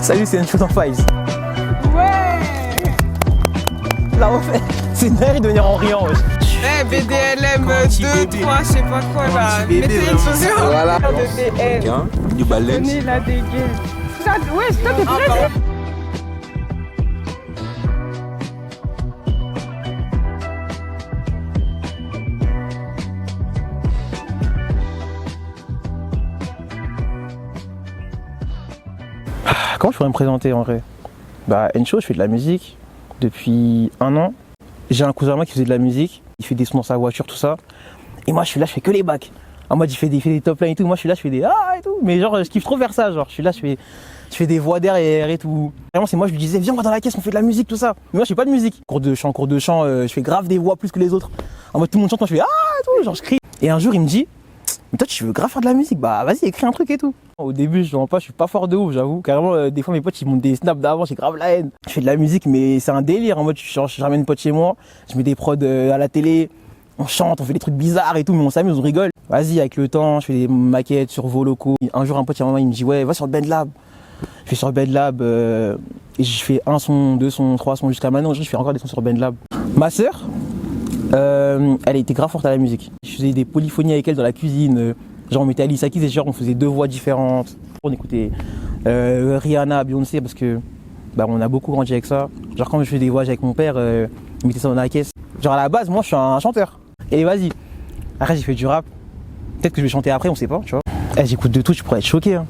Salut, c'est Encho dans Fives. Ouais. Là, on fait. C'est une dinguerie de venir en riant. Eh, BDLM 2, 3, je sais pas quoi là. Mettez une chose Voilà. de BL. Du balai. Donnez la dégaine. Ouais, stop, t'es prêt? Comment je pourrais me présenter en vrai? Bah, Encho, je fais de la musique depuis 1 an. J'ai un cousin à moi qui faisait de la musique, il fait des sons dans sa voiture, tout ça. Et moi, je suis là, je fais que les bacs. En mode, il fait des top lines et tout. Moi, je suis là, je fais des ah et tout. Mais genre, je kiffe trop faire ça. Genre, je suis là, je fais des voix derrière et tout. Vraiment, c'est moi, je lui disais, viens, on va dans la caisse, on fait de la musique, tout ça. Mais moi, je fais pas de musique. Cours de chant, je fais grave des voix plus que les autres. En mode, tout le monde chante, moi, je fais ah et tout. Genre, je crie. Et un jour, il me dit, mais toi, tu veux grave faire de la musique? Bah, vas-y, écris un truc et tout. Au début, je suis pas fort de ouf, j'avoue. Carrément, des fois, mes potes, ils montent des snaps d'avant, j'ai grave la haine. Je fais de la musique, mais c'est un délire. En mode, je ramène une pote chez moi, je mets des prods à la télé, on chante, on fait des trucs bizarres et tout, mais on s'amuse, on rigole. Vas-y, avec le temps, je fais des maquettes sur vos locaux. Un jour, un pote, il me dit, ouais, va sur BandLab. Je fais sur BandLab, et je fais 1 son, 2 sons, 3 sons jusqu'à maintenant. Aujourd'hui, je fais encore des sons sur BandLab. Ma sœur, elle était grave forte à la musique. Je faisais des polyphonies avec elle dans la cuisine. Genre on mettait Alicia Keys et genre on faisait 2 voix différentes. On écoutait Rihanna, Beyoncé parce que bah, on a beaucoup grandi avec ça. Genre quand je faisais des voyages avec mon père, il mettait ça dans la caisse. Genre à la base, moi je suis un chanteur. Et vas-y. Après j'ai fait du rap. Peut-être que je vais chanter après, on sait pas, tu vois. J'écoute de tout, tu pourrais être choqué. Hein.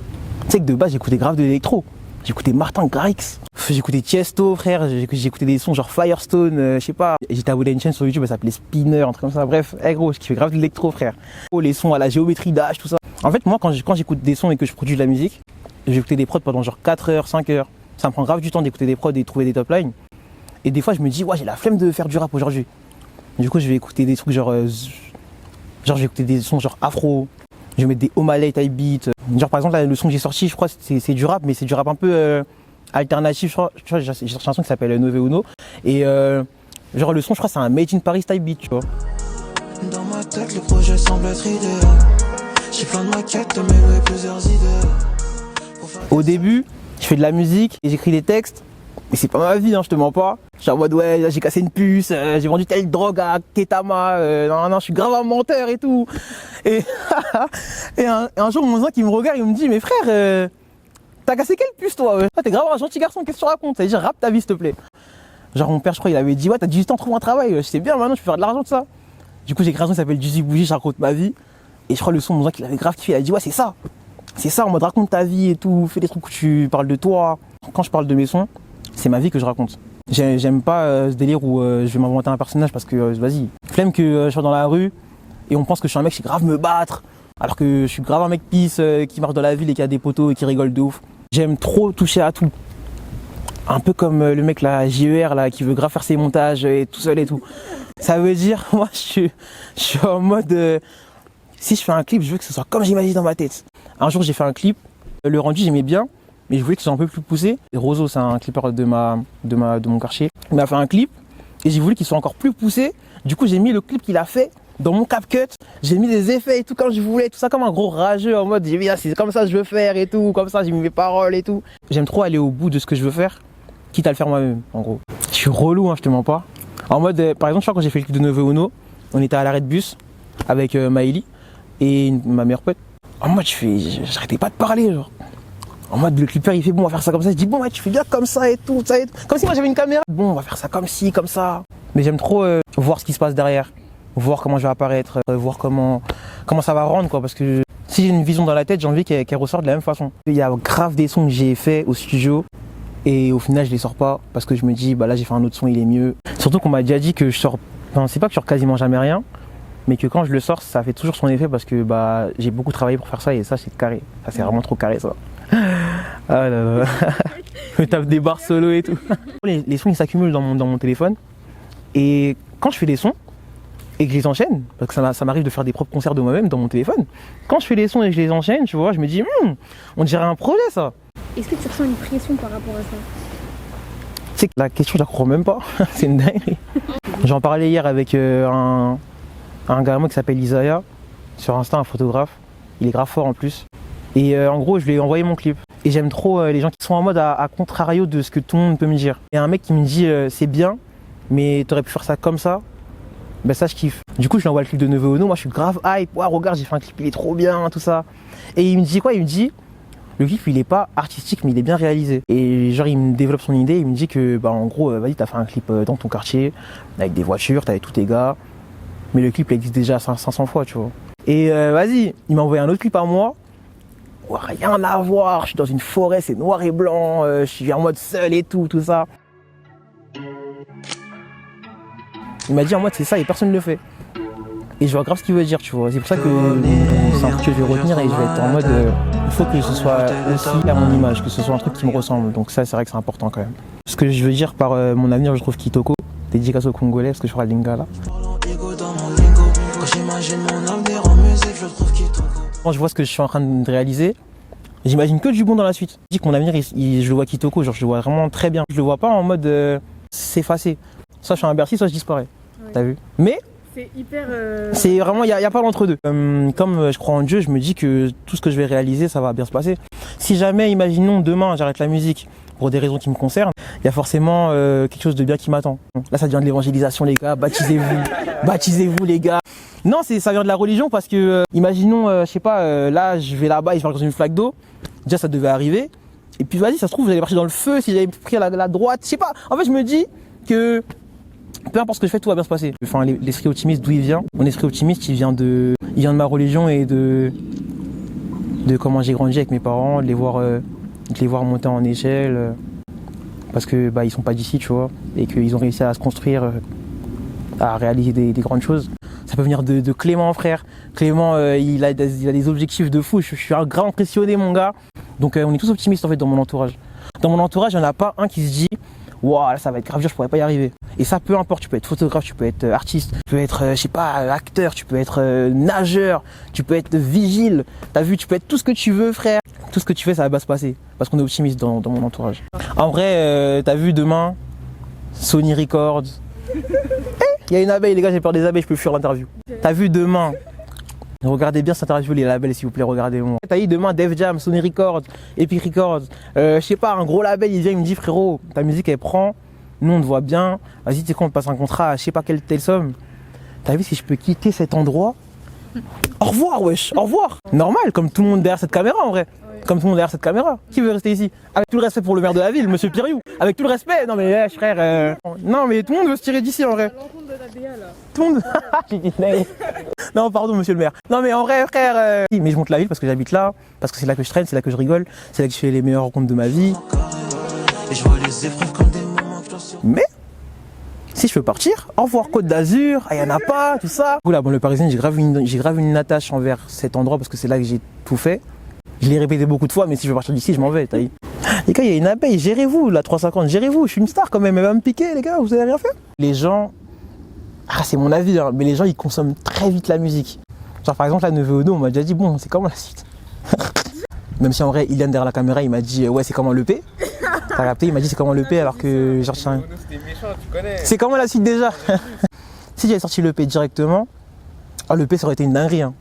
Tu sais que de base j'écoutais grave de l'électro. J'écoutais Martin Garrix, j'écoutais Tiesto, frère, j'écoutais des sons genre Firestone, je sais pas. J'étais abonné à une chaîne sur YouTube, elle s'appelait Spinner, un truc comme ça. Bref, gros, je kiffais grave de l'électro, frère. Oh, les sons à la géométrie d'âge, tout ça. En fait, moi, quand j'écoute des sons et que je produis de la musique, j'écoutais des prods pendant genre 4 heures, 5 heures. Ça me prend grave du temps d'écouter des prods et de trouver des top lines. Et des fois, je me dis, ouais, j'ai la flemme de faire du rap aujourd'hui. Du coup, je vais écouter des trucs genre je vais écouter des sons genre afro. Je vais mettre des Omalay type beat. Genre par exemple là, le son que j'ai sorti, je crois c'est du rap, mais c'est du rap un peu alternatif. Je crois j'ai sorti un son qui s'appelle Nove Uno. Et genre le son je crois c'est un Made in Paris type beat, tu vois. Dans ma tête le projet semble être idéal. J'ai plein de maquettes mais plusieurs idées. Au début, je fais de la musique et j'écris des textes. Mais c'est pas ma vie, hein, je te mens pas. Je suis en mode ouais, j'ai cassé une puce, j'ai vendu telle drogue à Ketama, non, je suis grave un menteur et tout. Et, et un jour, mon voisin qui me regarde, il me dit, mais frère, t'as cassé quelle puce toi? T'es grave un gentil garçon, qu'est-ce que tu racontes? Ça veut dire, rappe ta vie s'il te plaît. Genre mon père, je crois, il avait dit, ouais, t'as 18 ans, trouve un travail, je sais bien, maintenant je peux faire de l'argent de ça. Du coup, j'ai créé un son qui s'appelle Juicy Bougie, je raconte ma vie. Et je crois le son, mon voisin qui l'avait grave kiffé, il a dit, ouais, c'est ça, en mode raconte ta vie et tout, fais des trucs où tu parles de toi. Quand je parle de mes sons, c'est ma vie que je raconte. J'aime pas ce délire où je vais m'inventer un personnage parce que vas-y. Flemme que je sois dans la rue et on pense que je suis un mec qui grave me battre alors que je suis grave un mec pisse qui marche dans la ville et qui a des poteaux et qui rigole de ouf. J'aime trop toucher à tout. Un peu comme le mec là, JER là, qui veut grave faire ses montages et tout seul et tout. Ça veut dire, moi je suis en mode si je fais un clip, je veux que ce soit comme j'imagine dans ma tête. Un jour j'ai fait un clip, le rendu j'aimais bien. Mais je voulais que ce soit un peu plus poussé. Et Rozo, c'est un clipper de mon quartier. Il m'a fait un clip et j'ai voulu qu'il soit encore plus poussé. Du coup, j'ai mis le clip qu'il a fait dans mon CapCut. J'ai mis des effets et tout comme je voulais, tout ça comme un gros rageux en mode j'ai mis c'est comme ça que je veux faire et tout, comme ça j'ai mis mes paroles et tout. J'aime trop aller au bout de ce que je veux faire, quitte à le faire moi-même en gros. Je suis relou, hein, je te mens pas. En mode, par exemple, je crois quand j'ai fait le clip de Nove Uno, on était à l'arrêt de bus avec Maëlie et ma meilleure pote. En mode, j'arrêtais pas de parler, genre. En mode le clipper il fait bon on va faire ça comme ça, je dis bon ouais tu fais bien comme ça et tout, comme si moi j'avais une caméra, bon on va faire ça comme ci, comme ça. Mais j'aime trop voir ce qui se passe derrière, voir comment je vais apparaître, voir comment ça va rendre quoi, parce que si j'ai une vision dans la tête j'ai envie qu'elle ressorte de la même façon. Il y a grave des sons que j'ai fait au studio et au final je les sors pas parce que je me dis bah là j'ai fait un autre son il est mieux. Surtout qu'on m'a déjà dit que je sors, enfin c'est pas que je sors quasiment jamais rien, mais que quand je le sors ça fait toujours son effet parce que bah j'ai beaucoup travaillé pour faire ça et ça c'est carré, ça c'est vraiment trop carré ça. Ah là là, je me tape des barres solo et tout. Les sons ils s'accumulent dans mon téléphone et quand je fais des sons et que je les enchaîne, parce que ça m'arrive de faire des propres concerts de moi-même dans mon téléphone, quand je fais les sons et que je les enchaîne, tu vois, je me dis on dirait un projet ça. Est-ce que tu ressens une pression par rapport à ça? C'est que la question je la crois même pas, c'est une dinguerie. J'en parlais hier avec un gars à moi qui s'appelle Isaiah, sur Insta, un photographe, il est grave fort en plus. Et en gros je lui ai envoyé mon clip. Et j'aime trop les gens qui sont en mode à contrario de ce que tout le monde peut me dire. Il y a un mec qui me dit c'est bien, mais t'aurais pu faire ça comme ça. Ben ça je kiffe. Du coup je lui envoie le clip de Neveu Ono, moi je suis grave hype. Ouah, regarde j'ai fait un clip, il est trop bien, tout ça. Et il me dit quoi? Il me dit le clip il est pas artistique mais il est bien réalisé. Et genre il me développe son idée, il me dit que bah en gros vas-y t'as fait un clip dans ton quartier, avec des voitures, t'avais tous tes gars. Mais le clip il existe déjà 500 fois tu vois. Et vas-y, il m'a envoyé un autre clip à moi. Ouais, rien à voir, je suis dans une forêt, c'est noir et blanc, je suis en mode seul et tout ça. Il m'a dit en mode c'est ça et personne ne le fait. Et je vois grave ce qu'il veut dire, tu vois. C'est pour ça que c'est un truc que je vais retenir et je vais être en mode il faut que ce soit aussi à mon image, que ce soit un truc qui me ressemble. Donc ça c'est vrai que c'est important quand même. Ce que je veux dire par mon avenir, je trouve Kitoko, dédicace au Congolais parce que je ferai Lingala. Quand je vois ce que je suis en train de réaliser, j'imagine que du bon dans la suite. Je dis que mon avenir, je le vois Kitoko, genre je le vois vraiment très bien. Je le vois pas en mode s'effacer. Soit je suis un Bercy, soit je disparais. Ouais. T'as vu? Mais c'est hyper. C'est vraiment, il y a pas l'entre-deux. Comme je crois en Dieu, je me dis que tout ce que je vais réaliser, ça va bien se passer. Si jamais, imaginons demain, j'arrête la musique pour des raisons qui me concernent, il y a forcément quelque chose de bien qui m'attend. Là, ça devient de l'évangélisation, les gars. Baptisez-vous, les gars. Non, ça vient de la religion parce que, imaginons, je sais pas, là, je vais là-bas et je vais dans une flaque d'eau. Déjà, ça devait arriver. Et puis, vas-y, ça se trouve, j'allais marcher dans le feu, si j'avais pris la droite, je sais pas. En fait, je me dis que peu importe ce que je fais, tout va bien se passer. Enfin, l'esprit optimiste, d'où il vient? Mon esprit optimiste, il vient de ma religion et de comment j'ai grandi avec mes parents, de les voir monter en échelle, parce que bah ils sont pas d'ici, tu vois, et qu'ils ont réussi à se construire, à réaliser des grandes choses. Ça peut venir de Clément, frère. Clément, il a des objectifs de fou. Je suis un grand impressionné, mon gars. Donc on est tous optimistes en fait dans mon entourage. Dans mon entourage, il n'y en a pas un qui se dit waouh, ça va être grave dur, je pourrais pas y arriver. Et ça, peu importe, tu peux être photographe, tu peux être artiste, tu peux être, je sais pas, acteur, tu peux être nageur, tu peux être vigile. T'as vu, tu peux être tout ce que tu veux, frère. Tout ce que tu fais, ça va pas se passer. Parce qu'on est optimiste dans mon entourage. En vrai, t'as vu demain, Sony Records. Il y a une abeille, les gars, j'ai peur des abeilles, je peux fuir l'interview. T'as vu demain, regardez bien cette interview, les labels, s'il vous plaît, regardez-moi. T'as vu demain, Def Jam, Sony Records, Epic Records, je sais pas, un gros label, il vient, il me dit frérot, ta musique elle prend, nous on te voit bien, vas-y, tu sais quoi, on te passe un contrat à je sais pas quelle telle somme. T'as vu si je peux quitter cet endroit? Au revoir, wesh, au revoir. Normal, comme tout le monde derrière cette caméra en vrai. Comme tout le monde derrière cette caméra. Qui veut rester ici? Avec tout le respect pour le maire de la ville, monsieur Piriou. Avec tout le respect. Non mais frère, non mais tout le monde veut se tirer d'ici en vrai. Tout le monde. Non pardon monsieur le maire. Non mais en vrai frère. Mais je monte la ville parce que j'habite là, parce que c'est là que je traîne, c'est là que je rigole, c'est là que je fais les meilleures rencontres de ma vie. Mais si je peux partir, au revoir Côte d'Azur, il y en a pas, tout ça. Là, bon, le Parisien, j'ai grave une attache envers cet endroit parce que c'est là que j'ai tout fait. Je l'ai répété beaucoup de fois, mais si je veux partir d'ici, je m'en vais. T'as vu. Les gars, il y a une abeille, gérez-vous, la 350, gérez-vous, je suis une star quand même, elle va me piquer, les gars, vous avez rien fait. Les gens, c'est mon avis, hein, mais les gens, ils consomment très vite la musique. Genre, par exemple, la Neveu Ono, on m'a déjà dit, bon, c'est comment la suite? Même si en vrai, Ilian derrière la caméra, il m'a dit, ouais, c'est comment l'EP? T'as capté, il m'a dit, c'est comment l'EP, alors que genre, c'est comment la suite déjà? Si j'avais sorti l'EP directement, l'EP, ça aurait été une dinguerie, hein.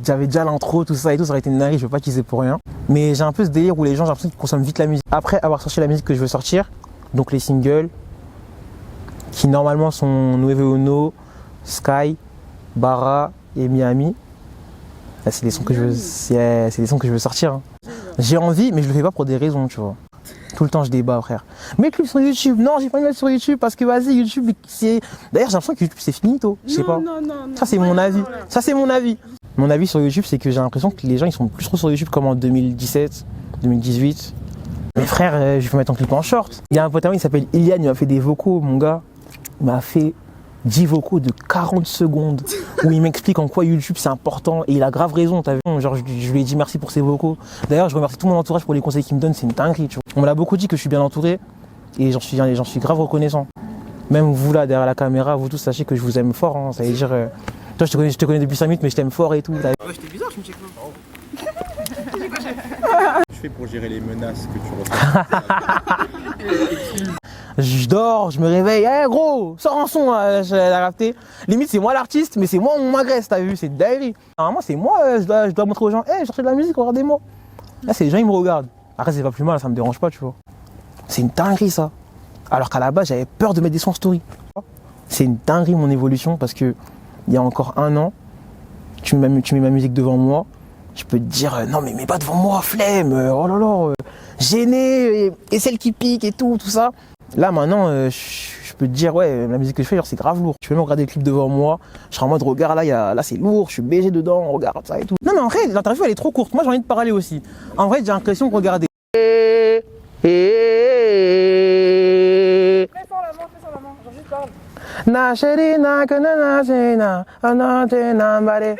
J'avais déjà l'intro, tout ça et tout, ça aurait été une dinguerie, je veux pas teaser pour rien. Mais j'ai un peu ce délire où les gens, j'ai l'impression qu'ils consomment vite la musique. Après avoir sorti la musique que je veux sortir, donc les singles, qui normalement sont Neveu Ono, Sky, Bara et Miami. Là, c'est des sons que je veux sortir. Hein. J'ai envie, mais je le fais pas pour des raisons, tu vois. Tout le temps, je débat, frère. Mes clips sur YouTube, non, j'ai pas envie de mettre sur YouTube parce que vas-y, YouTube, c'est. D'ailleurs, j'ai l'impression que YouTube, c'est finito. Je sais pas. Non. Ça, c'est mon avis. Ça, c'est mon avis. Mon avis sur YouTube, c'est que j'ai l'impression que les gens, ils sont plus trop sur YouTube comme en 2017, 2018. Mais frère, je vais mettre un clip en short. Il y a un pote à moi, il s'appelle Ilian, il m'a fait des vocaux, mon gars. Il m'a fait 10 vocaux de 40 secondes où il m'explique en quoi YouTube c'est important et il a grave raison, t'as vu. Genre je lui ai dit merci pour ses vocaux. D'ailleurs je remercie tout mon entourage pour les conseils qu'il me donne, c'est une dinguerie, tu vois. On me l'a beaucoup dit que je suis bien entouré et j'en suis grave reconnaissant. Même vous là derrière la caméra, vous tous sachez que je vous aime fort, hein. Ça veut dire toi je te connais depuis 5 minutes mais je t'aime fort et tout. Ouais, j'étais bizarre, je me check pas. Je fais pour gérer les menaces que tu reçois. Je dors, je me réveille, hey, gros, sors un son, j'ai capté. Limite c'est moi l'artiste, mais c'est moi on m'agresse, t'as vu, c'est dingue. Normalement c'est moi, je dois montrer aux gens, hey, cherchez de la musique, regardez-moi. Là c'est les gens ils me regardent. Après, c'est pas plus mal, ça me dérange pas, tu vois. C'est une dinguerie, ça. Alors qu'à la base, j'avais peur de mettre des sons en story. C'est une dinguerie, mon évolution, parce que il y a encore un an, tu mets ma musique devant moi, je peux te dire, non, mais mets pas devant moi, flemme, oh là là, gêné, et celle qui pique et tout ça. Là, maintenant, je peux te dire, ouais, la musique que je fais, genre, c'est grave lourd. Tu peux même regarder le clip devant moi, je serai en mode, regarde, là, c'est lourd, je suis BG dedans, regarde ça et tout. Non, mais en vrai, l'interview, elle est trop courte. Moi, j'ai envie de parler aussi. En vrai, j'ai l'impression que, regardez. Fais sans la main, genre juste parle. Na sheri na kana na shena, ana tena mare.